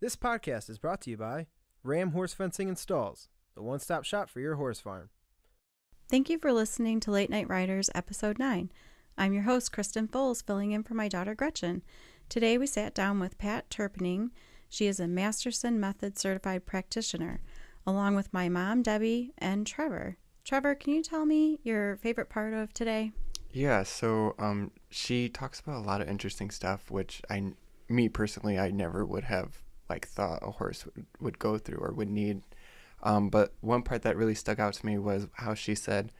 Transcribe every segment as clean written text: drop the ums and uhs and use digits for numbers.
This podcast is brought to you by RAMM Horse Fencing and Stalls, the one-stop shop for your horse farm. Thank you for listening to Late Night Riders Episode 9. I'm your host, Kristen Foles, filling in for my daughter, Gretchen. Today we sat down with Pat Turpening. She is a Masterson Method Certified Practitioner, along with my mom, Debbie, and Trevor. Trevor, can you tell me your favorite part of today? Yeah, so she talks about a lot of interesting stuff, which me personally, I never would have thought a horse would go through or would need. But one part that really stuck out to me was how she said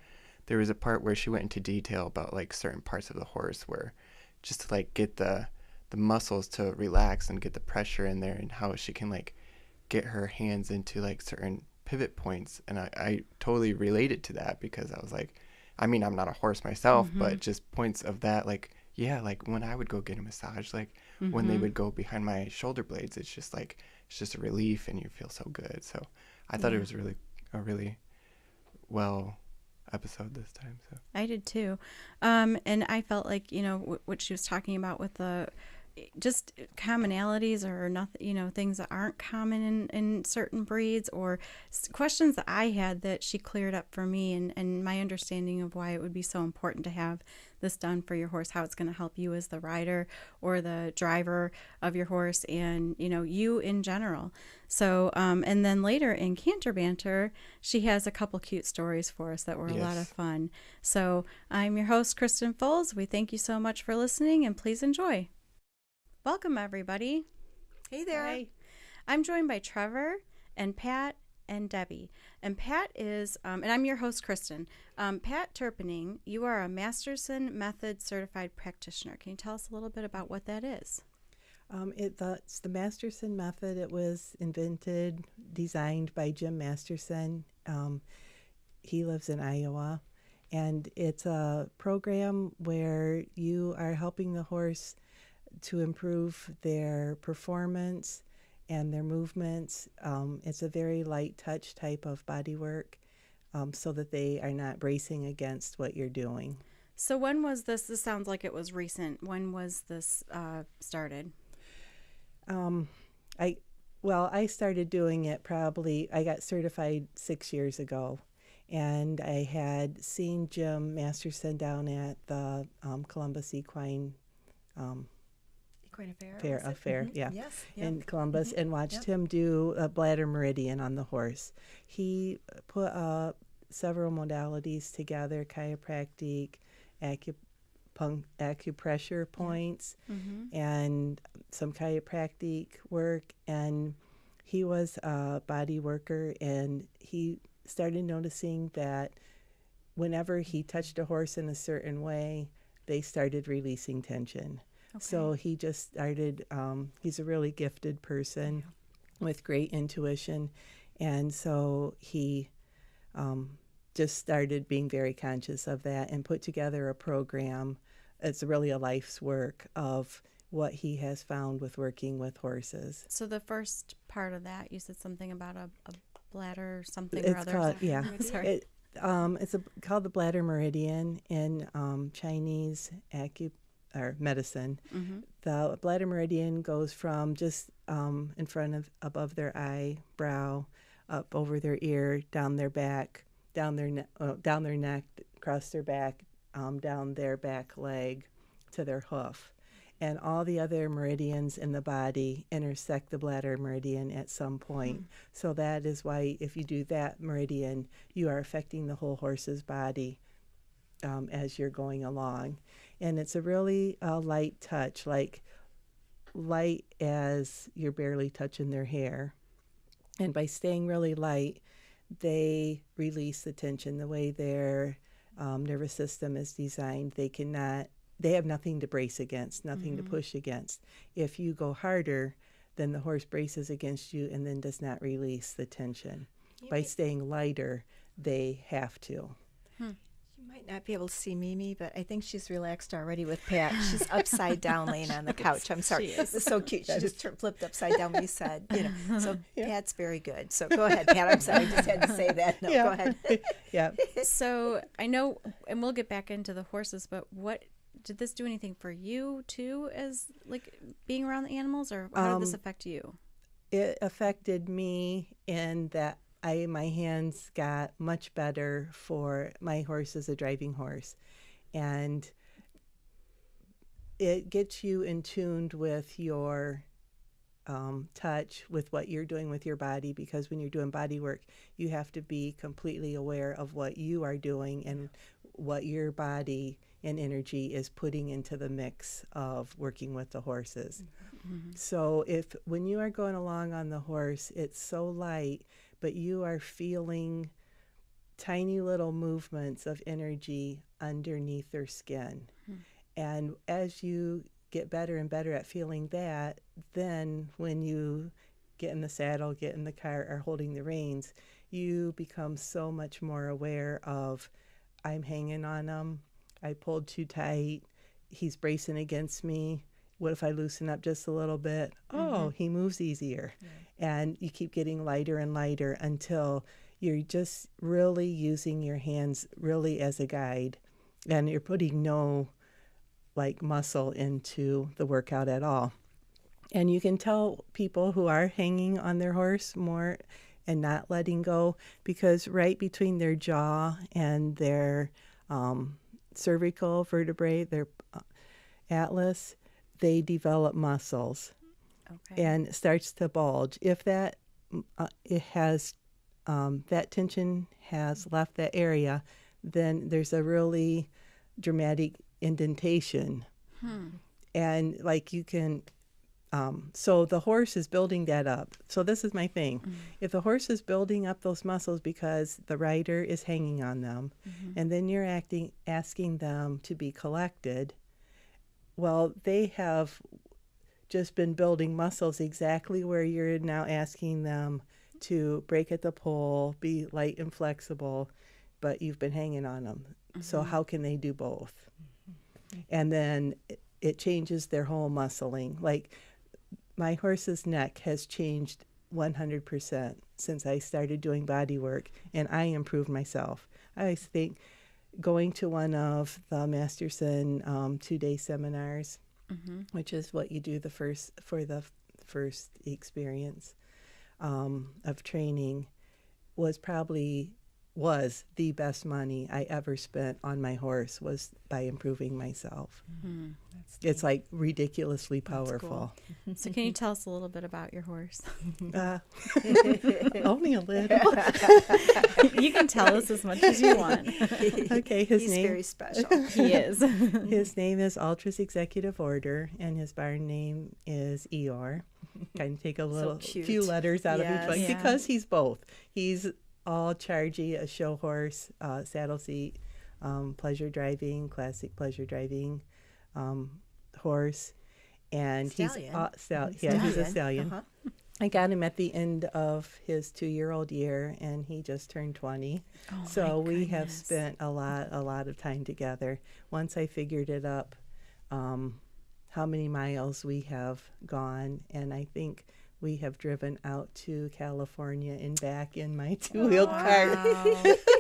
there was a part where she went into detail about certain parts of the horse where just to get the muscles to relax and get the pressure in there, and how she can get her hands into certain pivot points. And I totally related to that, because I was I'm not a horse myself, but just points of that, when I would go get a massage, when they would go behind my shoulder blades, it's just it's just a relief and you feel so good. So I thought it was a really well episode this time. So I did too. And I felt what she was talking about with the just commonalities or nothing, things that aren't common in certain breeds, or questions that I had that she cleared up for me, and my understanding of why it would be so important to have this done for your horse, how it's going to help you as the rider or the driver of your horse, and you in general. So and then later in Canter Banter, she has a couple cute stories for us that were a lot of fun. So I'm your host, Kristen Foles. We thank you so much for listening, and please enjoy. Welcome, everybody. Hey there. Hi. I'm joined by Trevor and Pat and Debbie. And Pat is, and I'm your host, Kristen. Pat Turpening, you are a Masterson Method Certified Practitioner. Can you tell us a little bit about what that is? It's the Masterson Method. It was designed by Jim Masterson. He lives in Iowa. And it's a program where you are helping the horse to improve their performance and their movements. It's a very light touch type of body work, so that they are not bracing against what you're doing. So when was this? This sounds like it was recent. When was this started? I started doing it I got certified 6 years ago, and I had seen Jim Masterson down at the Columbus Equine Affair, yeah, Yes, in Columbus, and watched him do a bladder meridian on the horse. He put several modalities together: chiropractic, acupressure points, and some chiropractic work. And he was a body worker, and he started noticing that whenever he touched a horse in a certain way, they started releasing tension. Okay. So he just started, he's a really gifted person with great intuition. And so he just started being very conscious of that and put together a program. It's really a life's work of what he has found with working with horses. So the first part of that, you said something about a bladder or something it's or other. Called, Sorry. It's called the bladder meridian in Chinese medicine. The bladder meridian goes from just in front of above their eyebrow, up over their ear, down their back, down their neck, across their back, down their back leg to their hoof. And all the other meridians in the body intersect the bladder meridian at some point. So that is why if you do that meridian, you are affecting the whole horse's body as you're going along. And it's a really light touch, light as you're barely touching their hair. And by staying really light, they release the tension. The way their nervous system is designed, they have nothing to brace against, nothing to push against. If you go harder, then the horse braces against you and then does not release the tension. By staying lighter, they have to. You might not be able to see Mimi, but I think she's relaxed already with Pat. She's upside down laying on the couch. I'm sorry. It's so cute. She just flipped upside down when you said, So Pat's very good. So go ahead, Pat. I'm sorry. I just had to say that. No, go ahead. Yeah. So I know, and we'll get back into the horses, but did this do anything for you too, as being around the animals, or how did this affect you? it affected me in that my hands got much better for my horse as a driving horse. And it gets you in tuned with your touch, with what you're doing with your body, because when you're doing body work, you have to be completely aware of what you are doing and what your body and energy is putting into the mix of working with the horses. Mm-hmm. So when you are going along on the horse, it's so light, but you are feeling tiny little movements of energy underneath their skin. Mm-hmm. And as you get better and better at feeling that, then when you get in the saddle, get in the car, or holding the reins, you become so much more aware of, I'm hanging on him, I pulled too tight, he's bracing against me, what if I loosen up just a little bit? Oh, he moves easier. Yeah. And you keep getting lighter and lighter until you're just really using your hands really as a guide, and you're putting no muscle into the workout at all. And you can tell people who are hanging on their horse more and not letting go, because right between their jaw and their cervical vertebrae, their atlas, they develop muscles. Okay. And it starts to bulge. If that that tension has left that area, then there's a really dramatic indentation. And you can so the horse is building that up. So this is my thing. If the horse is building up those muscles because the rider is hanging on them, and then you're asking them to be collected, well, they have just been building muscles exactly where you're now asking them to break at the pole, be light and flexible, but you've been hanging on them. So how can they do both? And then it changes their whole muscling. My horse's neck has changed 100% since I started doing body work, and I improved myself. I always think going to one of the Masterson 2-day seminars, which is what you do for the first experience of training, was the best money I ever spent on my horse, was by improving myself. It's ridiculously powerful. Cool. So can you tell us a little bit about your horse? Only a little. You can tell us as much as you want. Okay, He's very special. He is. His name is Ultra's Executive Order, and his barn name is Eeyore. Kind of take a few letters out of each one, because he's both. He's all chargy, a show horse, saddle seat, pleasure driving, classic pleasure driving horse, and stallion. He's a stallion. I got him at the end of his 2-year-old year, and he just turned 20. So we have spent a lot of time together. Once I figured it up, how many miles we have gone, and I think we have driven out to California and back in my 2-wheeled cart.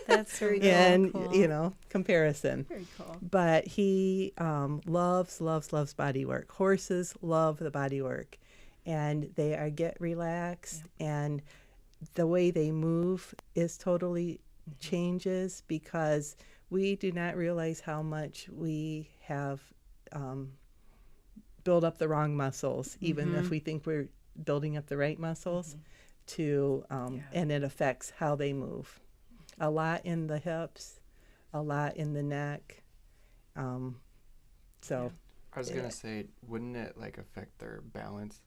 That's very cool. And, comparison. Very cool. But he loves body work. Horses love the body work. And they get relaxed. Yeah. And the way they move is totally changes, because we do not realize how much we have built up the wrong muscles, even if we think we're building up the right muscles, and it affects how they move. A lot in the hips, a lot in the neck. I was going to say, wouldn't it affect their balance?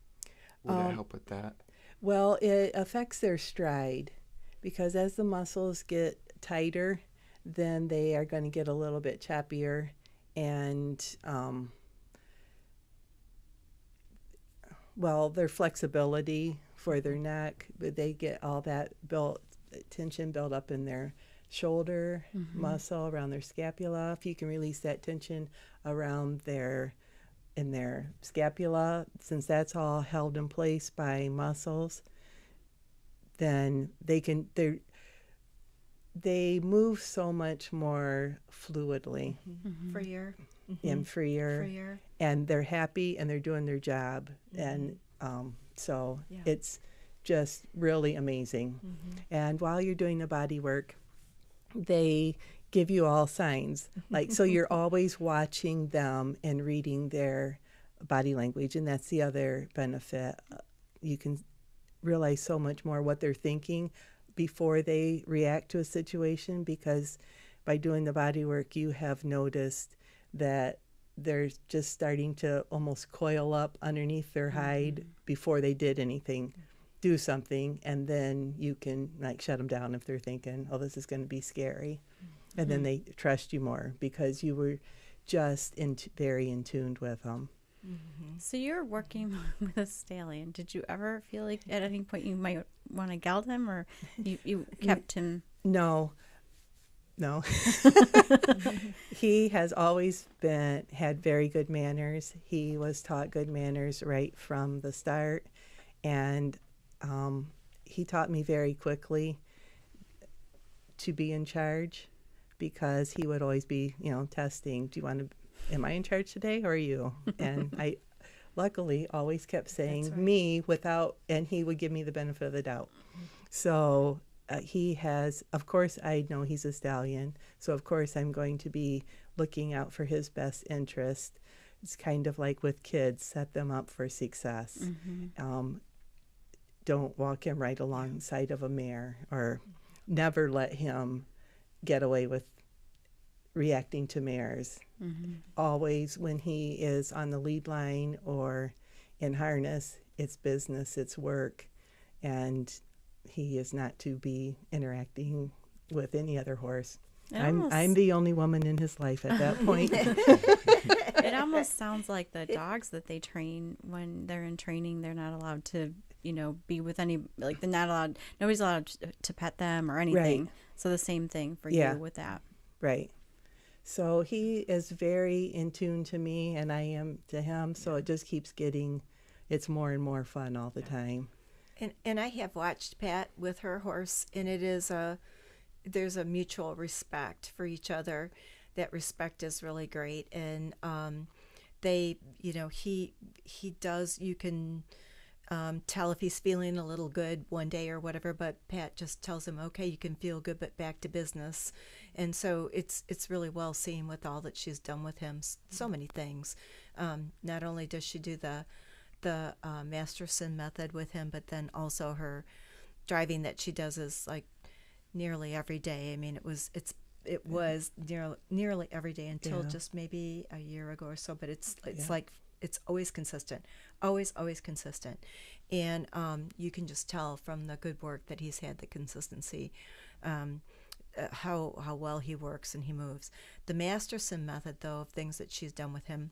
Would it help with that? Well, it affects their stride, because as the muscles get tighter, then they are going to get a little bit choppier, and their flexibility for their neck, but they get all that tension built up in their shoulder muscle, around their scapula. If you can release that tension around their scapula, since that's all held in place by muscles, then they move so much more fluidly, freer, and freer, and they're happy and they're doing their job, and it's just really amazing. And while you're doing the body work, they give you all signs. Like, so you're always watching them and reading their body language. And that's the other benefit. You can realize so much more what they're thinking before they react to a situation, because by doing the body work, you have noticed that they're just starting to almost coil up underneath their hide before they did anything, do something, and then you can like shut them down if they're thinking, oh, this is going to be scary. And then they trust you more because you were just very in tune with them. So you're working with a stallion. Did you ever feel like at any point you might want to geld him, or you kept him? No. He has always had very good manners. He was taught good manners right from the start, and he taught me very quickly to be in charge, because he would always be, testing, am I in charge today or are you? And I luckily always kept saying me and he would give me the benefit of the doubt. So he has, of course, I know he's a stallion, so of course I'm going to be looking out for his best interest. It's kind of like with kids, set them up for success. Don't walk him right alongside of a mare, or never let him get away with reacting to mares. Always when he is on the lead line or in harness, it's business, it's work, and he is not to be interacting with any other horse. I'm the only woman in his life at that point. It almost sounds like the dogs that they train, when they're in training, they're not allowed to, be with any, like nobody's allowed to pet them or anything. Right. So the same thing for you with that. Right. So he is very in tune to me, and I am to him. So it just keeps it's more and more fun all the time. And I have watched Pat with her horse, and there's a mutual respect for each other. That respect is really great, and he does. You can tell if he's feeling a little good one day or whatever, but Pat just tells him, okay, you can feel good, but back to business. And so it's really well seen with all that she's done with him. So many things. Not only does she do the Masterson method with him, but then also her driving that she does is like nearly every day. I mean, it was nearly every day until just maybe a year ago or so, but it's like it's always consistent, always consistent. And you can just tell from the good work that he's had, the consistency, how well he works and he moves. The Masterson method, though, of things that she's done with him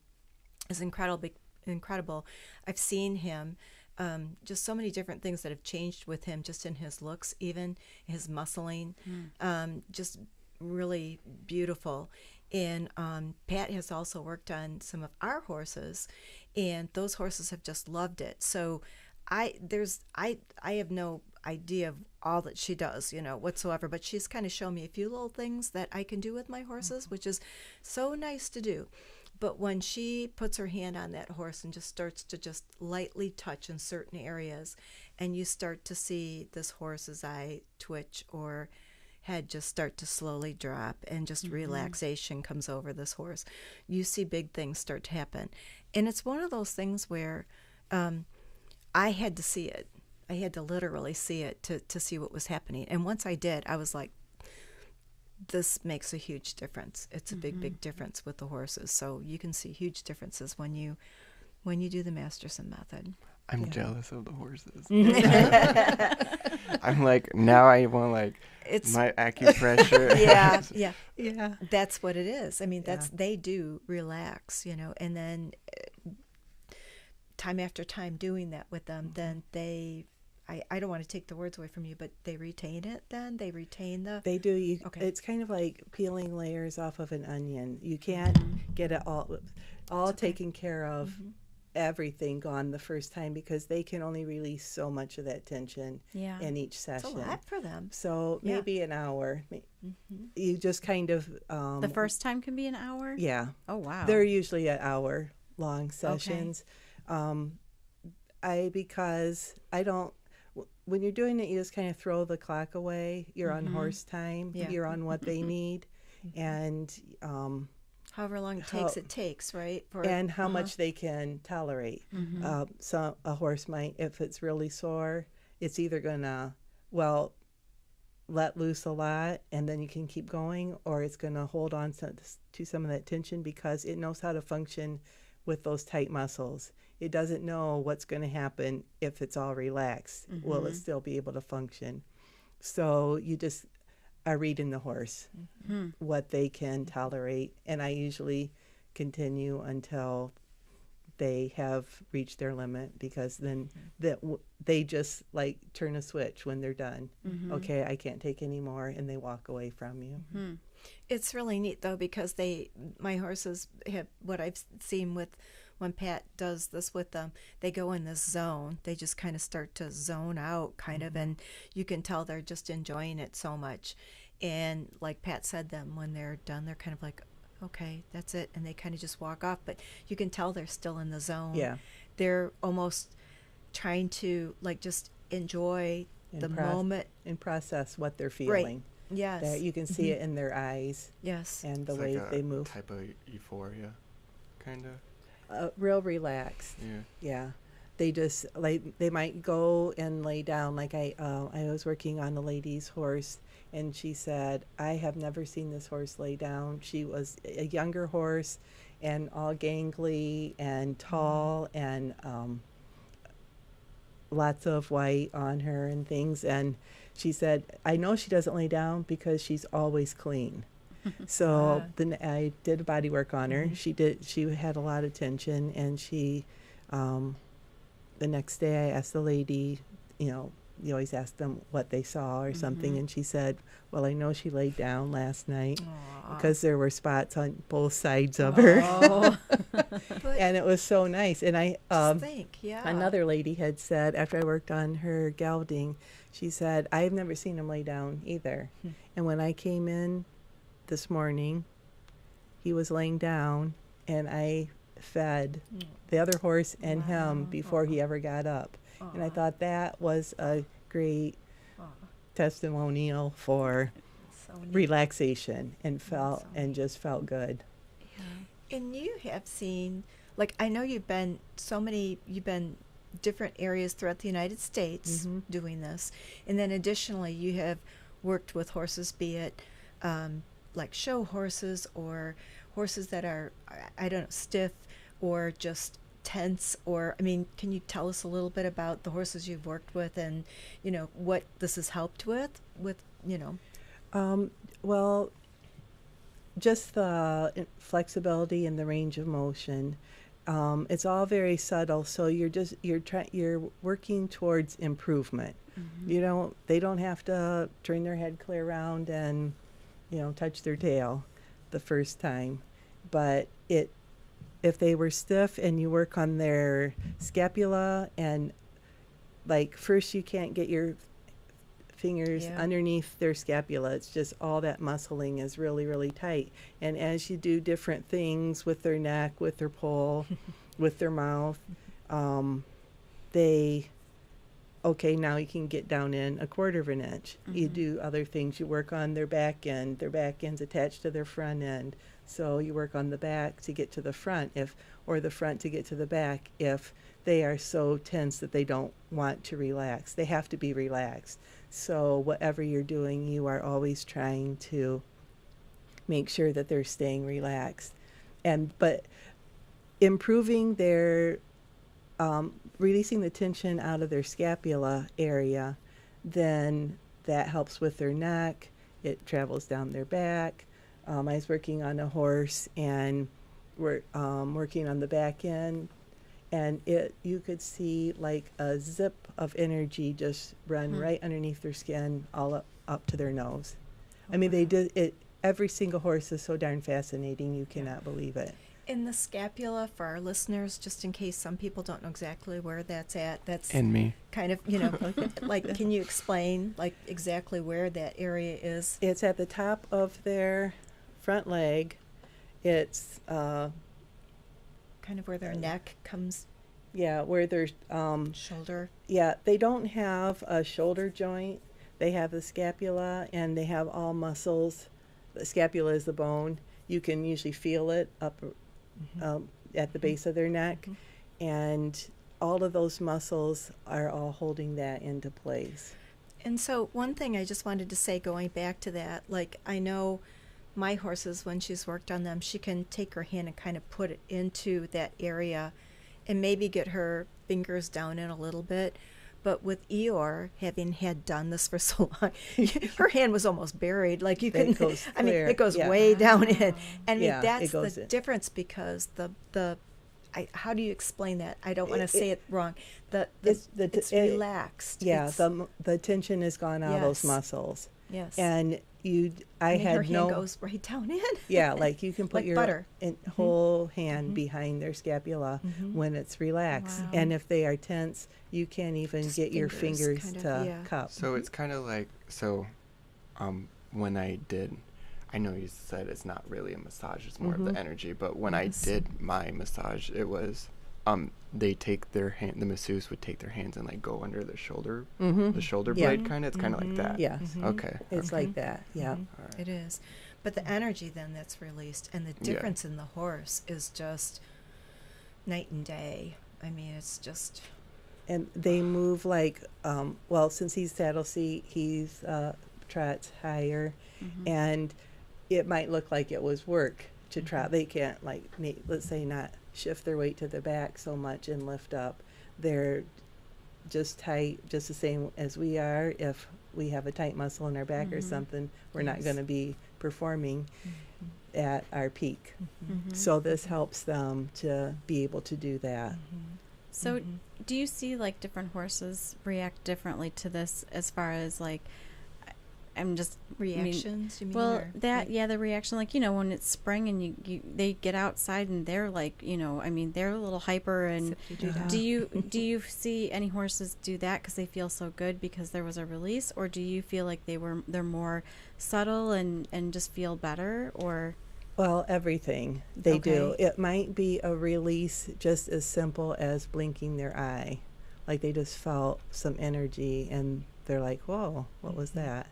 is incredible. I've seen him, just so many different things that have changed with him, just in his looks, even his muscling, just really beautiful. And Pat has also worked on some of our horses, and those horses have just loved it. So I have no idea of all that she does, whatsoever, but she's kind of shown me a few little things that I can do with my horses, which is so nice to do. But when she puts her hand on that horse and just starts to just lightly touch in certain areas, and you start to see this horse's eye twitch or head just start to slowly drop, and just relaxation comes over this horse, you see big things start to happen. And it's one of those things where I had to see it. I had to literally see it to see what was happening. And once I did, I was like, this makes a huge difference. It's a big difference with the horses. So you can see huge differences when you do the Masterson method. I'm jealous of the horses. I'm like, now I want my acupressure. Yeah. That's what it is. I mean, they do relax, and then time after time doing that with them, then I don't want to take the words away from you, but they retain it then? They retain the... They do. Okay. It's kind of like peeling layers off of an onion. You can't get it all taken care of, everything gone the first time, because they can only release so much of that tension in each session. It's a lot for them. So maybe an hour. You just kind of... the first time can be an hour? Yeah. Oh, wow. They're usually an hour-long sessions. Okay. Because I don't... when you're doing it, you just kind of throw the clock away. You're on horse time. Yeah. You're on what they need, and however long it takes, right? And how much they can tolerate. So a horse might, if it's really sore, it's either gonna, well, let loose a lot and then you can keep going, or it's gonna hold on to some of that tension because it knows how to function with those tight muscles. It doesn't know what's gonna happen if it's all relaxed. Will it still be able to function? So you just are reading the horse, what they can tolerate, and I usually continue until they have reached their limit, because then they just like turn a switch when they're done. Okay, I can't take any more, and they walk away from you. It's really neat though, because my horses have, what I've seen with when Pat does this with them, they go in this zone. They just kind of start to zone out kind of, and you can tell they're just enjoying it so much. And like Pat said, them when they're done, they're kind of like, okay, that's it, and they kind of just walk off, but you can tell they're still in the zone. Yeah, they're almost trying to like just enjoy the moment and process what they're feeling. Right. Yes, that you can see it in their eyes. Yes, and the It's way like they move. Type of euphoria, kind of. Real relaxed. Yeah. They just like, they might go and lay down. Like I was working on a lady's horse, and she said, I have never seen this horse lay down. She was a younger horse and all gangly and tall, and lots of white on her and things. And she said, I know she doesn't lay down because she's always clean. So then I did body work on her. She had a lot of tension, and she, the next day I asked the lady, you always ask them what they saw or something, and she said, well, I know she laid down last night because there were spots on both sides of her. And it was so nice. And I, another lady had said, after I worked on her gelding, she said, I've never seen him lay down either. And when I came in this morning, he was laying down, and I fed the other horse and him before he ever got up. And I thought that was a great testimonial for relaxation, and just felt good. And you have seen, like, I know you've been different areas throughout the United States doing this, and then additionally you have worked with horses, be it like show horses or horses that are, I don't know, stiff or just tense, or, I mean, can you tell us a little bit about the horses you've worked with and, what this has helped with? Well, just the flexibility and the range of motion. It's all very subtle, so you're working towards improvement. They don't have to turn their head clear around and touch their tail the first time, but if they were stiff and you work on their scapula, and like first you can't get your fingers underneath their scapula, it's just all that muscling is really, really tight. And as you do different things with their neck, with their poll, with their mouth, now you can get down in 1/4 of an inch. You do other things. You work on their back end. Their back end's attached to their front end. So you work on the back to get to the front, or the front to get to the back if they are so tense that they don't want to relax. They have to be relaxed. So whatever you're doing, you are always trying to make sure that they're staying relaxed. But improving their releasing the tension out of their scapula area, then that helps with their neck. It travels down their back. I was working on a horse, and we're working on the back end, and you could see like a zip of energy just run right underneath their skin, all up to their nose. I mean, they did it. Every single horse is so darn fascinating, you cannot believe it. In the scapula, for our listeners, just in case some people don't know exactly where that's at, that's in me. Kind of, like, can you explain like exactly where that area is? It's at the top of their front leg. It's kind of where their neck comes. Yeah, where there's Shoulder. yeah, they don't have a shoulder joint. They have the scapula, and they have all muscles. The scapula is the bone. You can usually feel it up at the base of their neck, and all of those muscles are all holding that into place. And so one thing I just wanted to say, going back to that, like I know my horses, when she's worked on them, she can take her hand and kind of put it into that area and maybe get her fingers down in a little bit. But with Eeyore, having had done this for so long, her hand was almost buried. Like you can, I mean, it goes way down in. And I mean, that's the difference, because how do you explain that? I don't want to say it wrong. It's relaxed. Yeah, the tension has gone out of those muscles. Yes. And her hand goes right down in. Yeah, like you can put like your butter. Whole hand behind their scapula when it's relaxed. Wow. And if they are tense, you can't even Just get your fingers to cup. So it's kind of like, when I did, I know you said it's not really a massage, it's more of the energy, but when I did my massage, it was, they take their hand, the masseuse would take their hands and like go under the shoulder blade kind of, it's kind of like that. Yes. Okay. It's like that, yeah. All right. It is. But the energy then that's released, and the difference in the horse is just night and day. I mean, it's just... And they move like, since he's saddle seat, he's trots higher, and it might look like it was work to trot. They can't, like, let's say, not shift their weight to the back so much and lift up. They're just tight, just the same as we are. If we have a tight muscle in our back or something, we're not going to be performing at our peak. So this helps them to be able to do that. So do you see like different horses react differently to this, as far as like, reactions? You mean? Well, the reaction, like, when it's spring and they get outside and they're like, they're a little hyper. And do you see any horses do that because they feel so good because there was a release, or do you feel like they're more subtle and just feel better, or? Well, everything they do. It might be a release just as simple as blinking their eye, like they just felt some energy and they're like, whoa, what was that?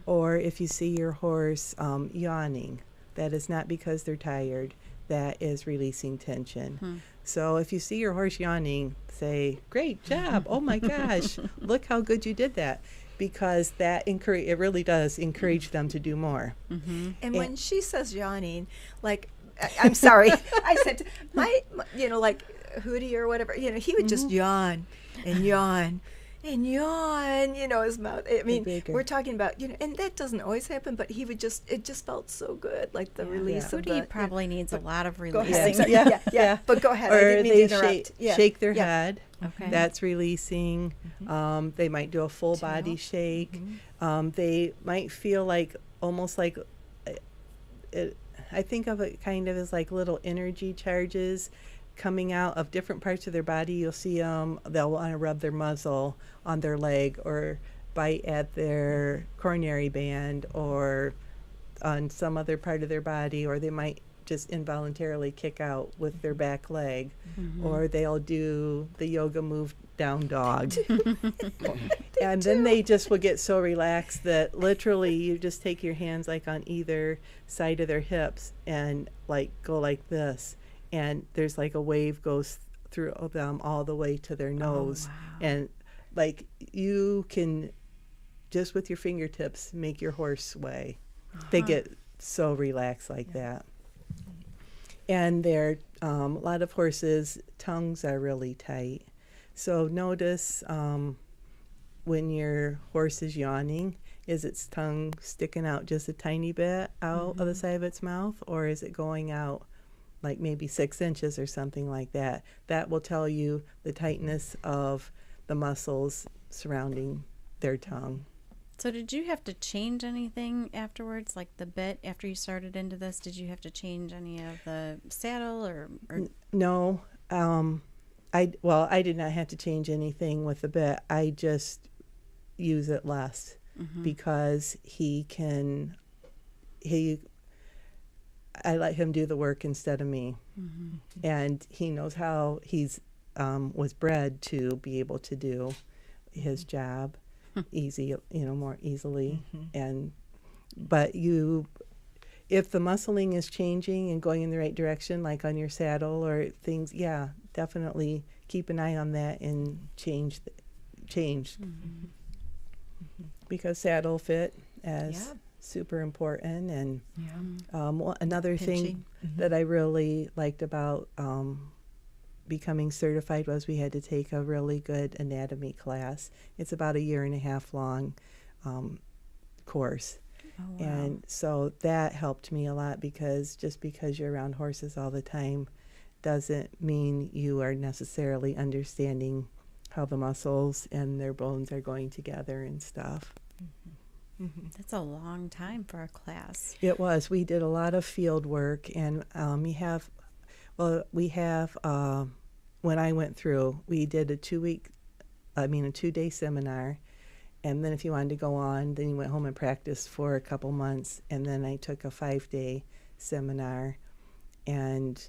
Or if you see your horse yawning, that is not because they're tired. That is releasing tension. So if you see your horse yawning, say, great job. Oh my gosh, look how good you did that. Because that it really does encourage them to do more. And when she says yawning, like, I'm sorry, I said my like Hootie or whatever, he would just yawn and yawn and yawn, his mouth. I mean, we're talking about, and that doesn't always happen, but he would it just felt so good, like the release of Hootie probably needs a lot of releasing. Go ahead. Yeah. But go ahead. Or I didn't mean to interrupt. Shake their head. Okay. That's releasing. They might do a full body shake. They might feel like almost like I think of it kind of as like little energy charges coming out of different parts of their body. You'll see they'll want to rub their muzzle on their leg or bite at their coronary band or on some other part of their body, or they might just involuntarily kick out with their back leg, or they'll do the yoga move down dog. And then they just will get so relaxed that literally you just take your hands like on either side of their hips and like go like this, and there's like a wave goes through them all the way to their nose. And like you can just with your fingertips make your horse sway. They get so relaxed like that. And a lot of horses' tongues are really tight. So notice when your horse is yawning, is its tongue sticking out just a tiny bit out of the side of its mouth, or is it going out like maybe 6 inches or something like that? That will tell you the tightness of the muscles surrounding their tongue. So did you have to change anything afterwards, like the bit after you started into this? Did you have to change any of the saddle or? No, I did not have to change anything with the bit. I just use it less because I let him do the work instead of me, and he knows how. He's was bred to be able to do his job more easily. And but if the muscling is changing and going in the right direction, like on your saddle or things, definitely keep an eye on that and change. Because saddle fit is super important. And another thing that I really liked about becoming certified was we had to take a really good anatomy class. It's about 1.5 years long course. Oh, wow. And so that helped me a lot, because just because you're around horses all the time doesn't mean you are necessarily understanding how the muscles and their bones are going together and stuff. That's a long time for a class. It was. We did a lot of field work, and when I went through, we did a 2-day seminar. And then if you wanted to go on, then you went home and practiced for a couple months. And then I took a 5-day seminar. And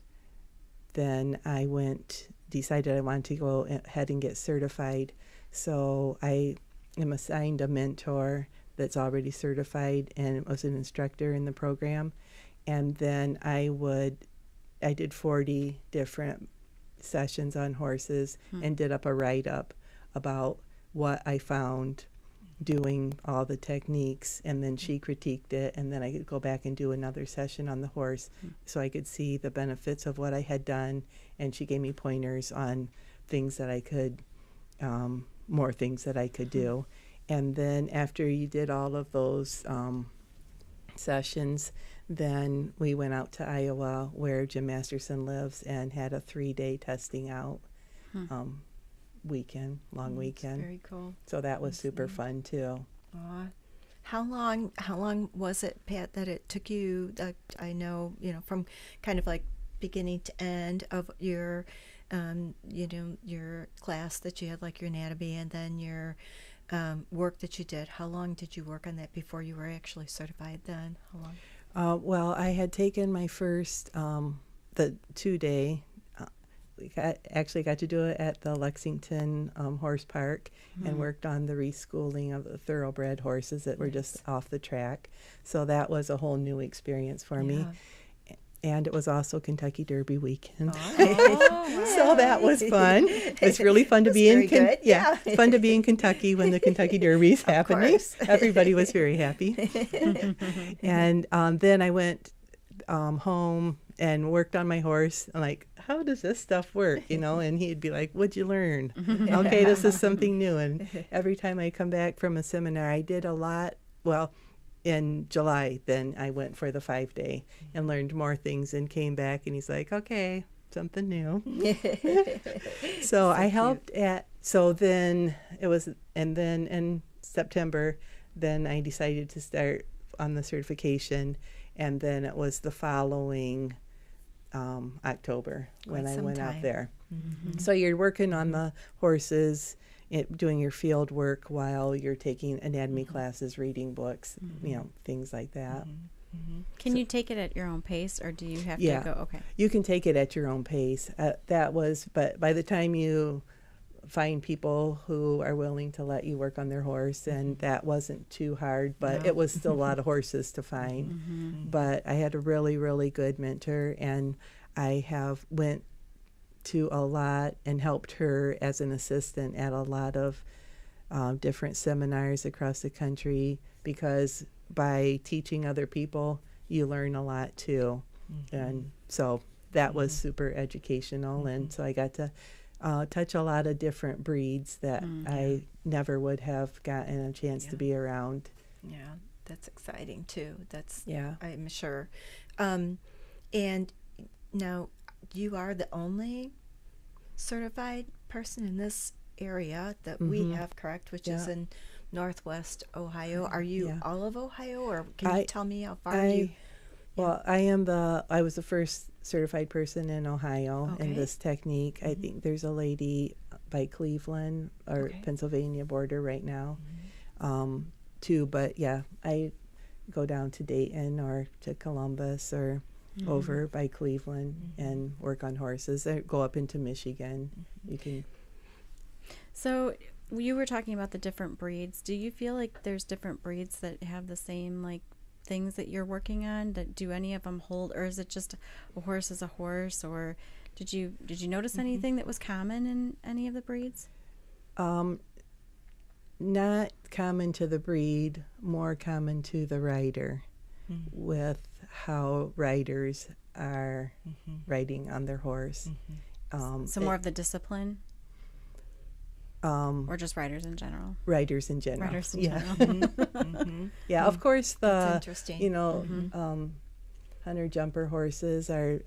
then I decided I wanted to go ahead and get certified. So I am assigned a mentor that's already certified and was an instructor in the program. And then I did 40 different sessions on horses and did up a write-up about what I found doing all the techniques, and then she critiqued it, and then I could go back and do another session on the horse so I could see the benefits of what I had done, and she gave me pointers on things that I could, more things that I could do. And then after you did all of those sessions, then we went out to Iowa where Jim Masterson lives and had a 3-day testing out weekend. Very cool. So that was super fun too. How long was it, Pat, that it took you? I know, from kind of like beginning to end of your, your class that you had, like your anatomy, and then your work that you did. How long did you work on that before you were actually certified? Then how long? Well, I had taken my first the 2-day. Actually got to do it at the Lexington Horse Park and worked on the reschooling of the thoroughbred horses that were just off the track. So that was a whole new experience for me. And it was also Kentucky Derby weekend. So that was fun. It's really fun to be in fun to be in Kentucky when the Kentucky Derby is happening. Everybody was very happy. And then I went home and worked on my horse. I'm like, how does this stuff work? And he'd be like, what'd you learn? Okay, this is something new. And every time I come back from a seminar, I did a lot. Well, in July, then I went for the 5-day and learned more things and came back, and he's like, okay, something new. So I helped then it was, and then in September, then I decided to start on the certification, and then it was the following October when I went out there. So you're working on the horses, doing your field work while you're taking anatomy classes, reading books, things like that. Can you take it at your own pace, or do you have to go? Okay. You can take it at your own pace. But by the time you find people who are willing to let you work on their horse, and that wasn't too hard, but it was still a lot of horses to find. But I had a really, really good mentor, and I went to a lot and helped her as an assistant at a lot of different seminars across the country, because by teaching other people, you learn a lot too. And so that was super educational, and so I got to touch a lot of different breeds that I never would have gotten a chance to be around. Yeah, that's exciting too. I'm sure. And now you are the only certified person in this area that we have, correct? Which is in Northwest Ohio. Are you all of Ohio, or can you tell me how far you? Well, I was the first certified person in Ohio in this technique. I think there's a lady by Cleveland or Pennsylvania border right now, too. But I go down to Dayton or to Columbus or over by Cleveland and work on horses. Or go up into Michigan. You can. So you were talking about the different breeds. Do you feel like there's different breeds that have the same like things that you're working on? That do any of them hold, or is it just a horse is a horse? Or did you notice anything that was common in any of the breeds? Not common to the breed, more common to the rider, with how riders are riding on their horse. So more of the discipline, or just riders in general? Riders in general. Riders in yeah. general. Yeah, of course That's interesting. Hunter jumper horses are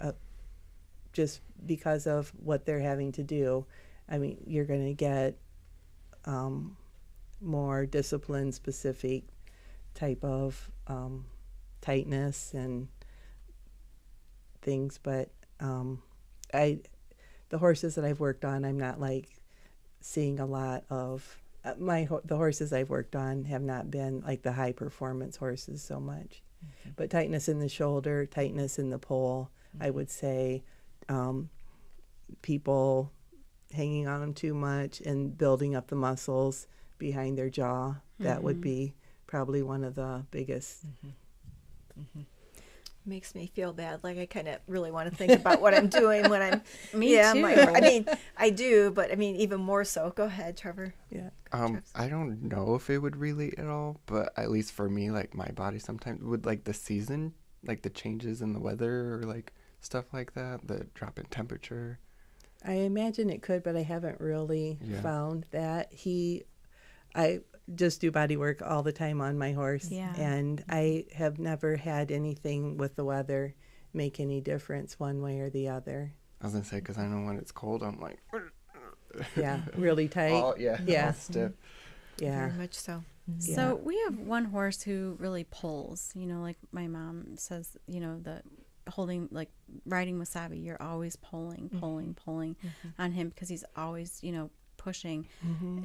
just because of what they're having to do. I mean, you're going to get more discipline specific type of tightness and things, but the horses that I've worked on, I'm not like seeing a lot of the horses I've worked on have not been like the high performance horses so much, but tightness in the shoulder, tightness in the pole, I would say. People hanging on them too much and building up the muscles behind their jaw, that would be probably one of the biggest. Makes me feel bad. Like I kind of really want to think about what I'm doing when I'm. Me too. I mean, I do, but I mean, even more so. Go ahead, Trevor. Yeah. I don't know if it would relate at all, but at least for me, like my body sometimes would like the season, like the changes in the weather or like stuff like that, the drop in temperature. I imagine it could, but I haven't really found that. I just do body work all the time on my horse, and I have never had anything with the weather make any difference one way or the other. I was gonna say, because I know when it's cold, I'm like, yeah, really tight. all stiff. Yeah, Very much so. So we have one horse who really pulls, like my mom says, the holding, like riding wasabi, you're always pulling on him because he's always, pushing.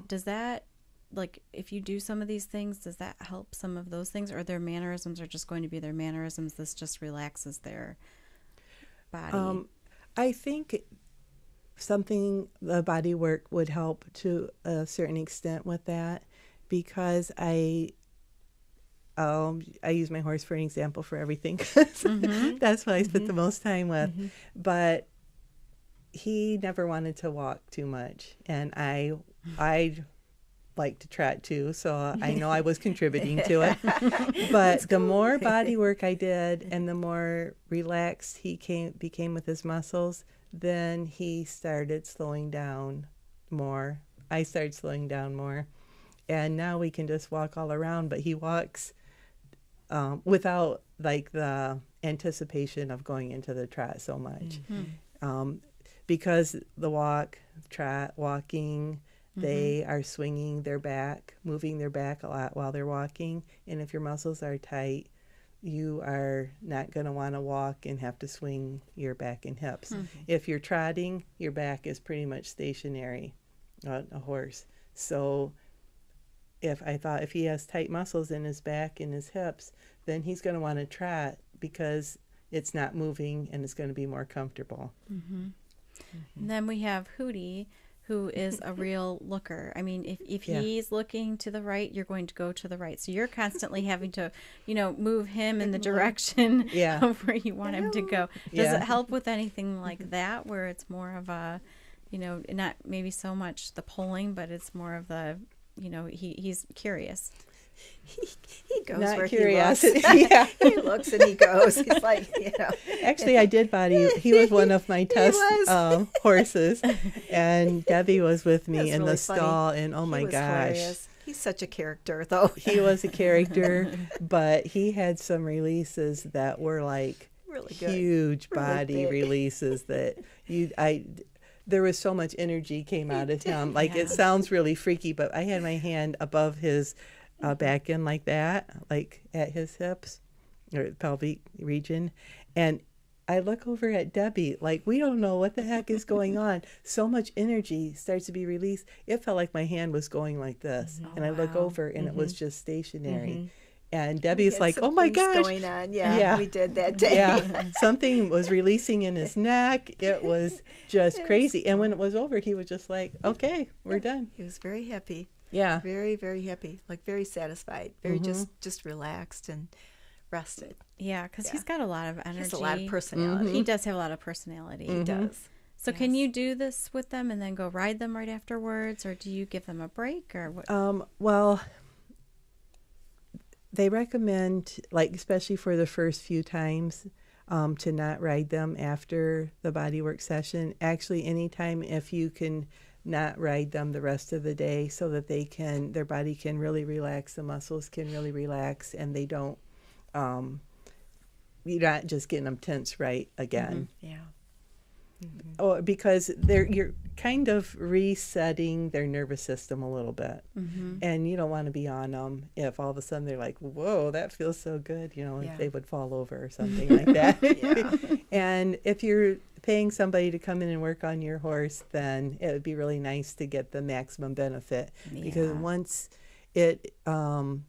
Does that, like, if you do some of these things, does that help some of those things, or their mannerisms are just going to be their mannerisms? This just relaxes their body. I think the body work would help to a certain extent with that, because I use my horse for an example for everything. That's what I spent the most time with. But he never wanted to walk too much, and I like to trot too, so I know I was contributing to it. But the more body work I did and the more relaxed he became with his muscles, then he started slowing down more. I started slowing down more, and now we can just walk all around, but he walks without like the anticipation of going into the trot so much. Because the trot, walking, they are swinging their back, moving their back a lot while they're walking. And if your muscles are tight, you are not going to want to walk and have to swing your back and hips. If you're trotting, your back is pretty much stationary on a horse. So if he has tight muscles in his back and his hips, then he's going to want to trot because it's not moving and it's going to be more comfortable. And then we have Hootie, who is a real looker. I mean, if he's looking to the right, you're going to go to the right. So you're constantly having to, move him in the direction of where you want him to go. Does it help with anything like that, where it's more of a, not maybe so much the pulling, but it's more of the, he's curious. He goes Not where curiosity. he looks. He looks and he goes. He's like, Actually, I did body. He was one of my test horses, and Debbie was with me in really the funny. stall. And oh my He was gosh, hilarious. He's such a character, though. he was a character, but he had some releases that were like Really good. huge Really body big. releases that there was so much energy came out of him. Like it sounds really freaky, but I had my hand above his back end like that, like at his hips or pelvic region. And I look over at Debbie, like we don't know what the heck is going on. So much energy starts to be released. It felt like my hand was going like this. And I look over and it was just stationary. And We Debbie's had like, some "Oh my things gosh!" going on. Yeah, Yeah. we did that day. Yeah, something was releasing in his neck. It was just Yes. crazy. And when it was over, he was just like, "Okay, we're done." He was very happy. Yeah. Very, very happy. Like very satisfied. Very just relaxed and rested. Yeah, because Yeah. he's got a lot of energy. He has a lot of personality. He does have a lot of personality. He does. So can Yes. you do this with them and then go ride them right afterwards, or do you give them a break, or what? Well, they recommend, like, especially for the first few times, to not ride them after the bodywork session. Actually, anytime if you can not ride them the rest of the day, so that their body can really relax, the muscles can really relax, and they don't, you're not just getting them tense right again. Yeah. Oh, because you're kind of resetting their nervous system a little bit, and you don't want to be on them if all of a sudden they're like, "Whoa, that feels so good," Yeah. if they would fall over or something like that. And if you're paying somebody to come in and work on your horse, then it would be really nice to get the maximum benefit, because once the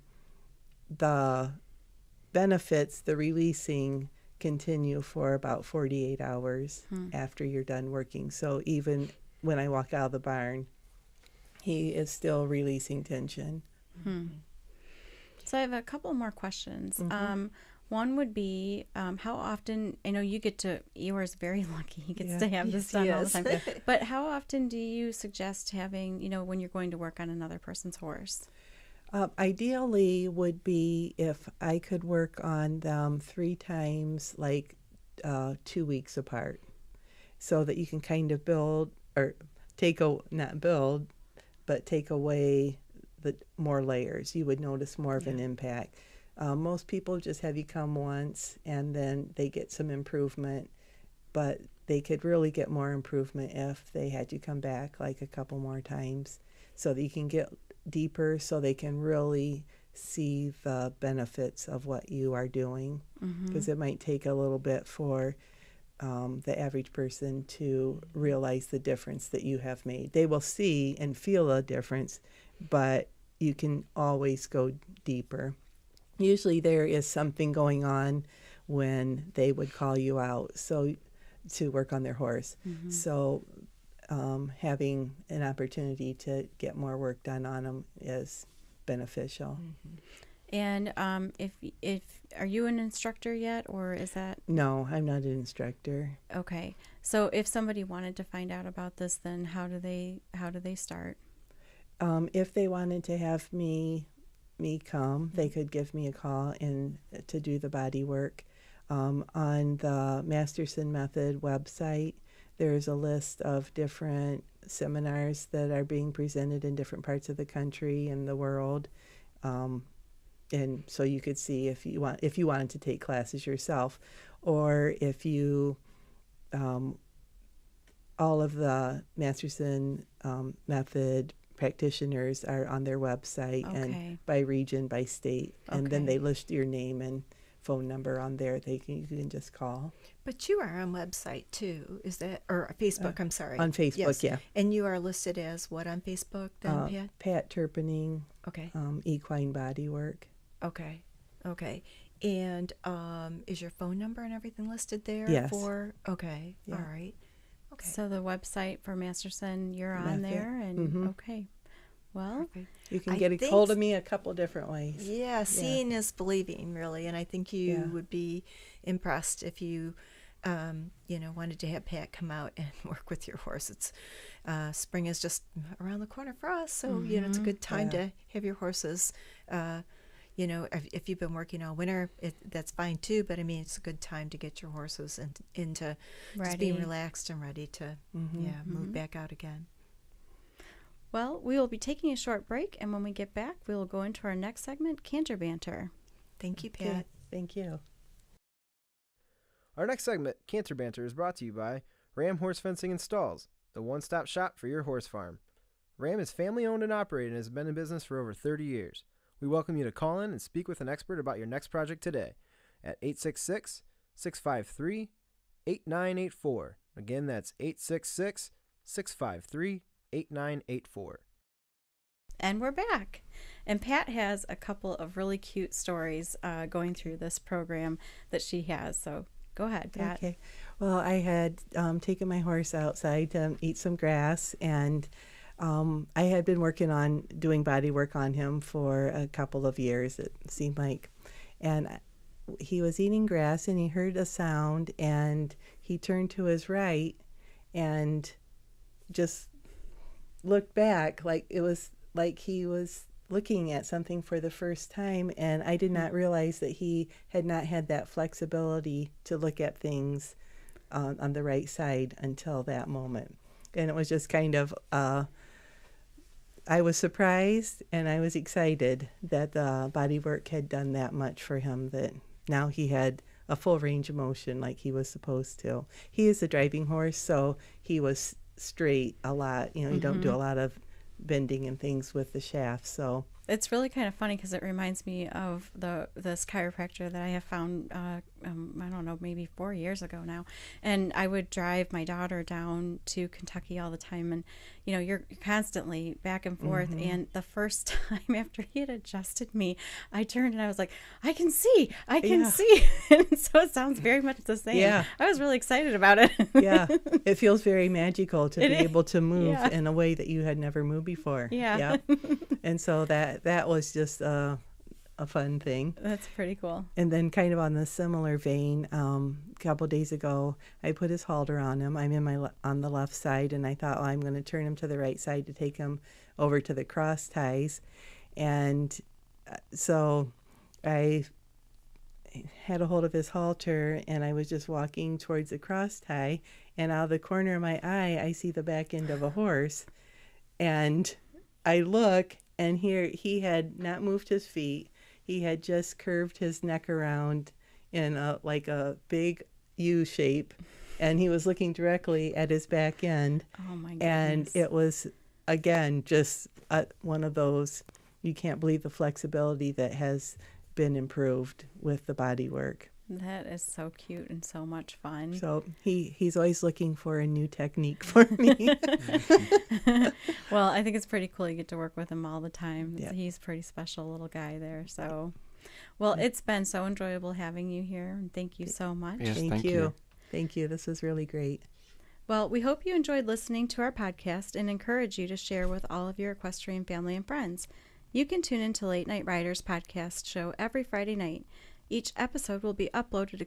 benefits, the releasing, continue for about 48 hours after you're done working. So even when I walk out of the barn, he is still releasing tension. So I have a couple more questions. One would be, how often, I know Eeyore's very lucky. He gets to have this done all the time. But how often do you suggest having, when you're going to work on another person's horse? Ideally would be if I could work on them 3 times, like 2 weeks apart, so that you can kind of build, or take away the more layers. You would notice more of an impact. Most people just have you come once and then they get some improvement, but they could really get more improvement if they had you come back like a couple more times, so that you can get deeper, so they can really see the benefits of what you are doing, because it might take a little bit for the average person to realize the difference that you have made. They will see and feel a difference, but you can always go deeper. Usually there is something going on when they would call you out to work on their horse. So having an opportunity to get more work done on them is beneficial. And if are you an instructor yet, or is that? No, I'm not an instructor. Okay. So if somebody wanted to find out about this, then how do they start? If they wanted to have me come, they could give me a call and to do the body work. On the Masterson Method website, there's a list of different seminars that are being presented in different parts of the country and the world. And so you could see if you wanted to take classes yourself, or if you, all of the Masterson Method practitioners are on their website, and by region, by state, and then they list your name and phone number on there. You can just call. But you are on website too, is that, or Facebook? I'm sorry. On Facebook, yes. yeah. And you are listed as what on Facebook then, Pat? Pat Turpening. Okay. Equine Bodywork. Okay. And is your phone number and everything listed there? Yes. Okay. Yeah. All right. Okay. So the website for Masterson, you're on there, and okay. Well, you can get a hold of me a couple different ways. Yeah, seeing is believing, really, and I think you would be impressed if you, wanted to have Pat come out and work with your horse. It's spring is just around the corner for us, so it's a good time to have your horses. If you've been working all winter, that's fine too. But I mean, it's a good time to get your horses into just being relaxed and ready to move back out again. Well, we will be taking a short break, and when we get back, we will go into our next segment, Canter Banter. Thank you, Pat. Okay. Thank you. Our next segment, Canter Banter, is brought to you by RAMM Horse Fencing and Stalls, the one-stop shop for your horse farm. RAMM is family-owned and operated and has been in business for over 30 years. We welcome you to call in and speak with an expert about your next project today at 866-653-8984. Again, that's 866-653-8984. And we're back. And Pat has a couple of really cute stories going through this program that she has. So go ahead, Pat. Okay. Well, I had taken my horse outside to eat some grass, and I had been working on doing body work on him for a couple of years, it seemed like. And he was eating grass, and he heard a sound, and he turned to his right and just looked back like it was like he was looking at something for the first time, and I did not realize that he had not had that flexibility to look at things on the right side until that moment. And it was just kind of I was surprised and I was excited that the body work had done that much for him, that now he had a full range of motion like he was supposed to. He is a driving horse, so he was straight a lot. You don't do a lot of bending and things with the shaft. So it's really kind of funny because it reminds me of this chiropractor that I have found, I don't know, maybe 4 years ago now. And I would drive my daughter down to Kentucky all the time. And, you're constantly back and forth. And the first time after he had adjusted me, I turned and I was like, I can see. And so it sounds very much the same. Yeah. I was really excited about it. Yeah. It feels very magical to be able to move in a way that you had never moved before. Yeah. And so that was just a fun thing. That's pretty cool. And then kind of on the similar vein, a couple of days ago, I put his halter on him. I'm on the left side, and I thought, I'm going to turn him to the right side to take him over to the cross ties. And so I had a hold of his halter, and I was just walking towards the cross tie, and out of the corner of my eye, I see the back end of a horse. And I look, and here he had not moved his feet. He had just curved his neck around in like a big U shape, and he was looking directly at his back end. Oh my goodness. And it was, again, just one of those, you can't believe the flexibility that has been improved with the body work. That is so cute and so much fun. So he's always looking for a new technique for me. Well, I think it's pretty cool you get to work with him all the time. Yeah. He's a pretty special little guy there. So, well, it's been so enjoyable having you here, and thank you so much. Yes, Thank you. Thank you. This was really great. Well, we hope you enjoyed listening to our podcast and encourage you to share with all of your equestrian family and friends. You can tune into Late Night Riders podcast show every Friday night. Each episode will be uploaded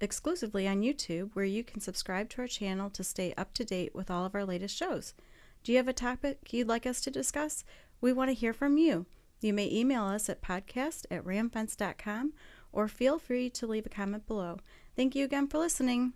exclusively on YouTube, where you can subscribe to our channel to stay up to date with all of our latest shows. Do you have a topic you'd like us to discuss? We want to hear from you. You may email us at podcast@ramfence.com or feel free to leave a comment below. Thank you again for listening.